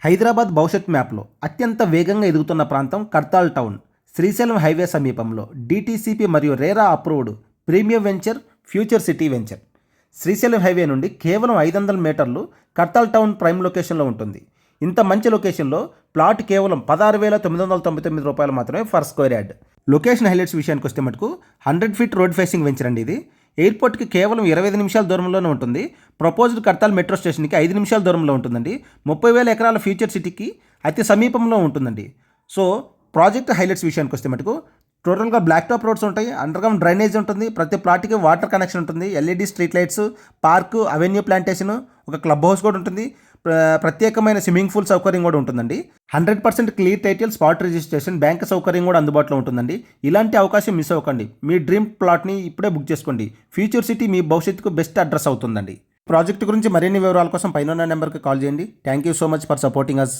హైదరాబాద్ భవిష్యత్ మ్యాప్లో అత్యంత వేగంగా ఎదుగుతున్న ప్రాంతం కర్తాల్ టౌన్. శ్రీశైలం హైవే సమీపంలో డీటీసీపీ మరియు RERA approved premium venture future city venture. Srisailam highway నుండి కేవలం 500 మీటర్లు కర్తాల్ టౌన్ ప్రైమ్ లొకేషన్లో ఉంటుంది. ఇంత మంచి లొకేషన్లో ప్లాట్ కేవలం 16,999 రూపాయలు మాత్రమే for square yard. Location highlights విషయానికి వస్తే మటుకు 100 ఫీట్ రోడ్ ఫేసింగ్ వెంచర్ అండి ఇది. ఎయిర్పోర్ట్కి కేవలం 25 నిమిషాల దూరంలోనే ఉంటుంది. ప్రపోజ్డ్ కర్తాల్ మెట్రో స్టేషన్కి 5 నిమిషాల దూరంలో ఉంటుందండి. 30,000 ఎకరాల ఫ్యూచర్ సిటీకి అతి సమీపంలో ఉంటుందండి. సో ప్రాజెక్ట్ హైలైట్స్ విషయానికి వస్తే మటుకు టోటల్గా బ్లాక్ టాప్ రోడ్స్ ఉంటాయి, అండర్గ్రౌండ్ డ్రైనేజ్ ఉంటుంది, ప్రతి ప్లాట్కి వాటర్ కనెక్షన్ ఉంటుంది, LED street lights, park, avenue plantation, ఒక క్లబ్ హౌస్ కూడా ఉంటుంది, ప్రత్యేకమైన స్విమ్మింగ్ పూల్ సౌకర్యం కూడా ఉంటుందండి. 100% clear title, spot registration, bank సౌకర్యం కూడా అందుబాటులో ఉంటుందండి. ఇలాంటి అవకాశం మిస్ అవ్వకండి. మీ డ్రీమ్ ప్లాట్ని ఇప్పుడే బుక్ చేసుకోండి. ఫ్యూచర్ సిటీ మీ భవిష్యత్తుకు బెస్ట్ అడ్రస్ అవుతుందండి. ప్రాజెక్ట్ గురించి మరిన్ని వివరాల కోసం పైన నెంబర్కి కాల్ చేయండి. Thank you so much for supporting us.